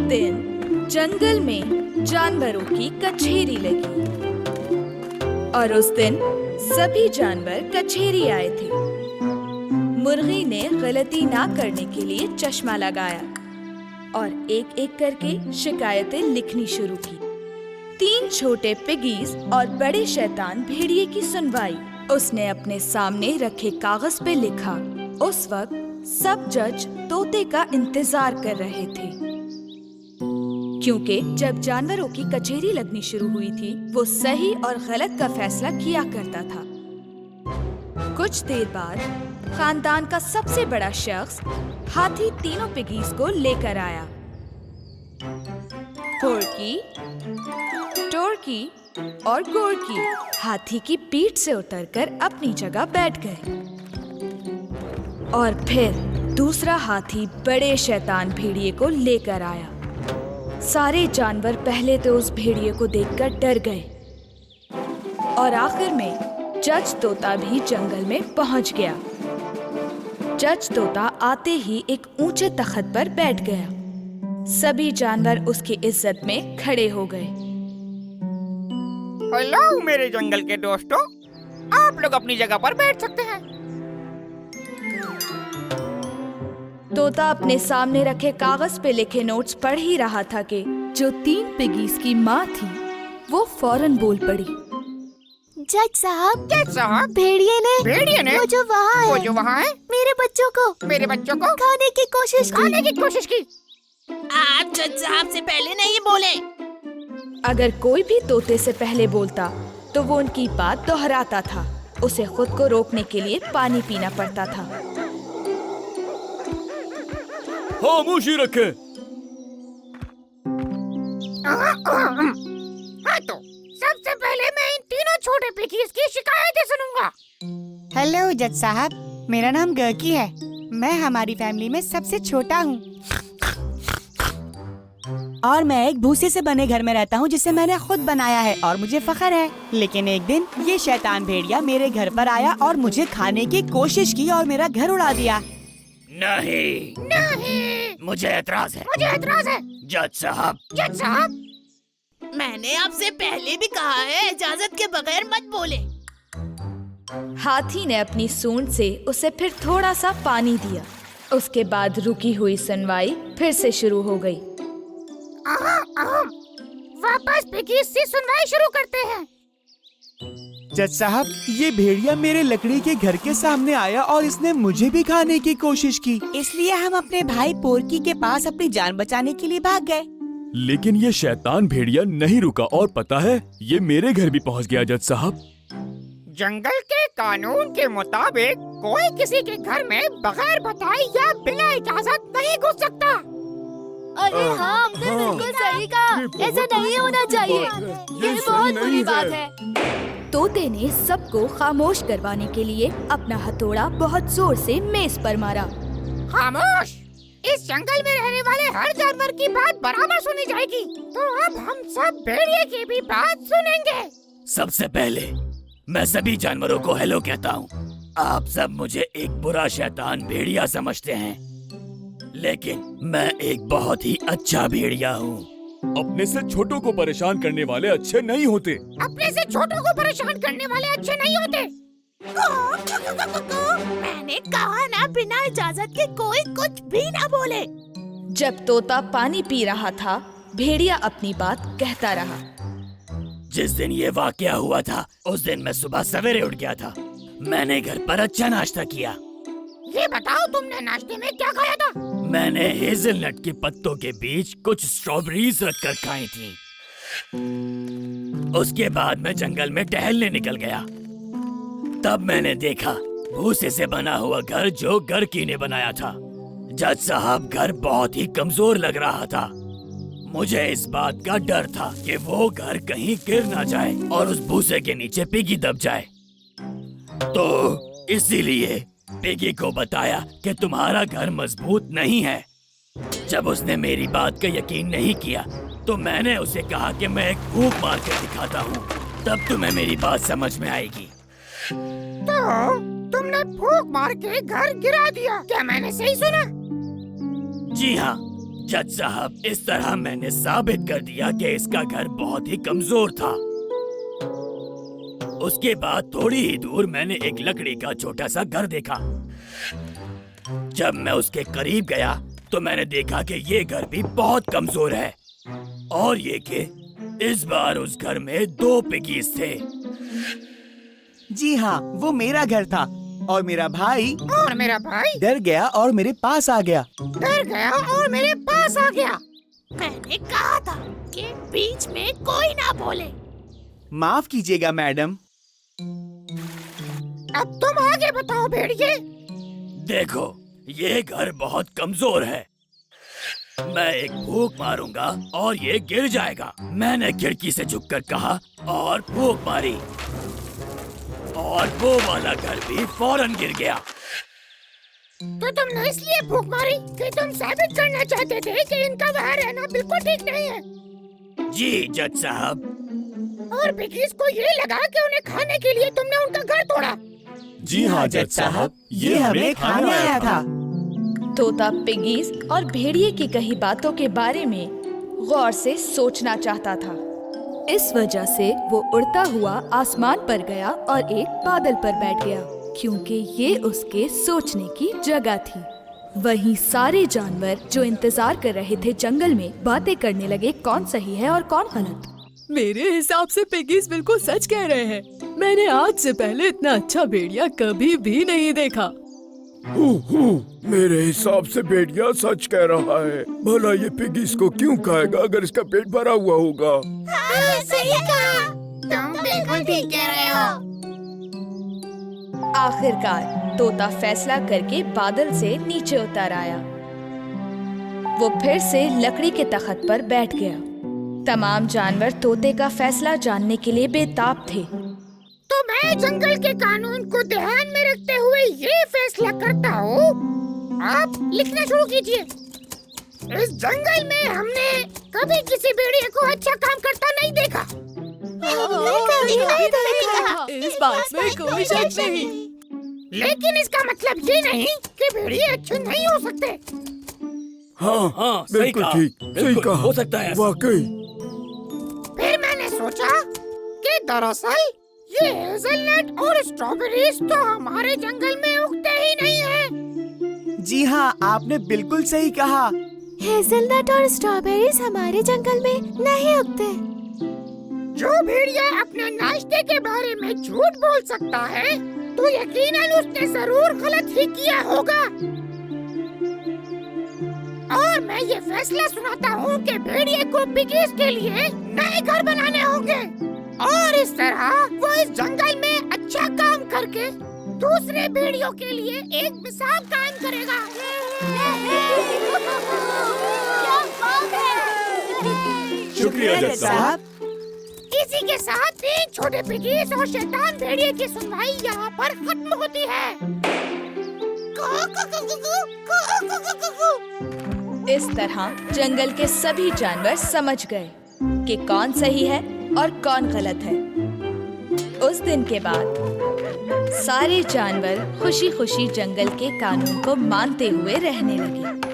दिन जंगल में जानवरों की कचेरी लगी और उस दिन सभी जानवर कचेरी आए थे। मुर्गी ने गलती ना करने के लिए चश्मा लगाया और एक एक करके शिकायतें लिखनी शुरू की। 3 छोटे पिगीज और बड़े शैतान भेड़िए की सुनवाई। उसने अपने सामने रखे कागज पे लिखा। उस वक्त सब जज तोते का इंतजार कर रहे थे, क्योंकि जब जानवरों की कचेरी लगनी शुरू हुई थी, वो सही और गलत का फैसला किया करता था। कुछ देर बाद खानदान का सबसे बड़ा शख्स हाथी तीनों पिगीज को लेकर आया। पोर्की, टोर्की और गोर्की हाथी की पीठ से उतरकर अपनी जगह बैठ गए और फिर दूसरा हाथी बड़े शैतान भेड़िए को लेकर आया। सारे जानवर पहले तो उस भेड़िए को देखकर डर गए और आखिर में जज तोता भी जंगल में पहुंच गया। जज तोता आते ही एक ऊंचे तख्त पर बैठ गया। सभी जानवर उसकी इज्जत में खड़े हो गए। हेलो मेरे जंगल के दोस्तों, आप लोग अपनी जगह पर बैठ सकते हैं। तोता अपने सामने रखे कागज पे लिखे नोट्स पढ़ ही रहा था कि जो 3 पिगीज की माँ थी वो फौरन बोल पड़ी। जज साहब, भेड़िए ने वो जो वहाँ है मेरे बच्चों को खाने की कोशिश की। आप जज साहब से पहले नहीं बोले। अगर कोई भी तोते से पहले बोलता तो वो उनकी बात दोहराता था। उसे खुद को रोकने के लिए पानी पीना पड़ता था। खामोशी रखे। हाँ तो सबसे पहले मैं इन तीनों छोटे पिगीज की शिकायतें सुनूंगा। हेलो जज साहब, मेरा नाम गर्की है। मैं हमारी फैमिली में सबसे छोटा हूँ और मैं एक भूसे से बने घर में रहता हूँ जिसे मैंने खुद बनाया है और मुझे फख्र है। लेकिन एक दिन ये शैतान भेड़िया मेरे घर पर आया और मुझे खाने की कोशिश की और मेरा घर उड़ा दिया। नहीं, मुझे एतराज है। जज साहब, मैंने आपसे पहले भी कहा है, इजाजत के बगैर मत बोले। हाथी ने अपनी सूंड से उसे फिर थोड़ा सा पानी दिया। उसके बाद रुकी हुई सुनवाई फिर से शुरू हो गई। वापस पिगीज से सुनवाई शुरू करते हैं। जज साहब, ये भेड़िया मेरे लकड़ी के घर के सामने आया और इसने मुझे भी खाने की कोशिश की। इसलिए हम अपने भाई पोर्की के पास अपनी जान बचाने के लिए भाग गए। लेकिन ये शैतान भेड़िया नहीं रुका और पता है, ये मेरे घर भी पहुंच गया। जज साहब, जंगल के कानून के मुताबिक कोई किसी के घर में बगैर बताए या बिना इजाजत नहीं घुस सकता। अरे हाँ, आपने बिल्कुल सही कहा। ऐसा नहीं होना चाहिए। ये बहुत बुरी बात है। तोते ने सबको खामोश करवाने के लिए अपना हथौड़ा बहुत जोर से मेज पर मारा। खामोश! इस जंगल में रहने वाले हर जानवर की बात बराबर सुनी जाएगी। तो अब हम सब भेड़िए की भी बात सुनेंगे। सबसे पहले मैं सभी जानवरों को हेलो कहता हूँ। आप सब मुझे एक बुरा शैतान भेड़िया समझते हैं, लेकिन मैं एक बहुत ही अच्छा भेड़िया हूँ। अपने से छोटों को परेशान करने वाले अच्छे नहीं होते। मैंने कहा ना, बिना इजाजत के कोई कुछ भी ना बोले। जब तोता पानी पी रहा था, भेड़िया अपनी बात कहता रहा। जिस दिन ये वाकया हुआ था, उस दिन मैं सुबह सवेरे उठ गया था। मैंने घर पर अच्छा नाश्ता किया। ये बताओ, तुमने नाश्ते में क्या खाया था? मैंने हेजलनट के पत्तों के बीच कुछ स्ट्रॉबेरीज रखकर खाई थी। उसके बाद मैं जंगल में टहलने निकल गया। तब मैंने देखा भूसे से बना हुआ घर जो गर्की ने बनाया था। जज साहब, घर बहुत ही कमजोर लग रहा था। मुझे इस बात का डर था कि वो घर कहीं गिर ना जाए और उस भूसे के नीचे पिगी दब जाए। तो इसीलिए पिगी को बताया कि तुम्हारा घर मजबूत नहीं है। जब उसने मेरी बात का यकीन नहीं किया तो मैंने उसे कहा कि मैं एक फूंक मार कर दिखाता हूँ, तब तुम्हें मेरी बात समझ में आएगी। तो तुमने फूंक मार के घर गिरा दिया, क्या मैंने सही सुना? जी हाँ, जज साहब, इस तरह मैंने साबित कर दिया कि इसका घर बहुत ही कमजोर था। उसके बाद थोड़ी ही दूर मैंने एक लकड़ी का छोटा सा घर देखा। जब मैं उसके करीब गया तो मैंने देखा कि ये घर भी बहुत कमजोर है और ये कि इस बार उस घर में 2 पिगीज थे। जी हाँ, वो मेरा घर था और मेरा भाई डर गया और मेरे पास आ गया। मैंने कहा था कि बीच में कोई ना बोले। माफ कीजिएगा मैडम। अब तुम आगे बताओ भेड़िए। देखो, ये घर बहुत कमजोर है। मैं एक फूंक मारूंगा और ये गिर जाएगा। मैंने खिड़की से झुककर कहा और फूंक मारी और वो वाला घर भी फौरन गिर गया। तो तुमने इसलिए फूंक मारी कि तुम साबित करना चाहते थे कि इनका वहाँ रहना बिल्कुल ठीक नहीं है। जी जज साहब। और पिगीज को ये लगा कि उन्हें खाने के लिए तुमने उनका घर तोड़ा। जी हाँ जज साहब, ये हमें खाने आया था। तोता पिगीज और भेड़िए की कही बातों के बारे में गौर से सोचना चाहता था। इस वजह से वो उड़ता हुआ आसमान पर गया और एक बादल पर बैठ गया, क्योंकि ये उसके सोचने की जगह थी। वहीं सारे जानवर जो इंतजार कर रहे थे जंगल में बातें करने लगे कौन सही है और कौन गलत। मेरे हिसाब से पिगीज बिल्कुल सच कह रहे हैं। मैंने आज से पहले इतना अच्छा भेड़िया कभी भी नहीं देखा। मेरे हिसाब से भेड़िया सच कह रहा है। भला ये पिगीज को क्यों खाएगा अगर इसका पेट भरा हुआ होगा? सही कहा। तुम बिल्कुल ठीक कह रहे हो। आखिरकार तोता फैसला करके बादल से नीचे उतर आया। वो फिर से लकड़ी के तख्त पर बैठ गया। तमाम जानवर तोते का फैसला जानने के लिए बेताब थे। तो मैं जंगल के कानून को ध्यान में रखते हुए ये फैसला करता हूँ। आप लिखना शुरू कीजिए। इस जंगल में हमने कभी किसी भेड़िए को अच्छा काम करता नहीं देखा। इस बात में कोई शक नहीं। लेकिन इसका मतलब ये नहीं कि भेड़िए अच्छे नहीं हो सकते। हाँ, सही बिल्कुल कहा, ठीक, सही बिल्कुल, कहा। हो सकता है ऐसा। वाकई। फिर मैंने सोचा कि दरअसल ये हेज़लनट और स्ट्रॉबेरीज तो हमारे जंगल में उगते ही नहीं है। जी हाँ, आपने बिल्कुल सही कहा। हेज़लनट और स्ट्रॉबेरीज हमारे जंगल में नहीं उगते। जो भेड़िया अपने नाश्ते के बारे में झूठ बोल सकता है तो यकीनन उसने जरूर गलत ही किया होगा। और मैं ये फैसला सुनाता हूँ कि भेड़िए को पिगीज के लिए नए घर बनाने होंगे और इस तरह वो इस जंगल में अच्छा काम करके दूसरे भेड़ियों के लिए एक मिसाल कायम करेगा। शुक्रिया जज साहब। इसी के साथ 3 छोटे पिगीज और शैतान भेड़िए की सुनवाई यहाँ पर खत्म होती है। इस तरह जंगल के सभी जानवर समझ गए कि कौन सही है और कौन गलत है। उस दिन के बाद सारे जानवर खुशी खुशी जंगल के कानून को मानते हुए रहने लगे।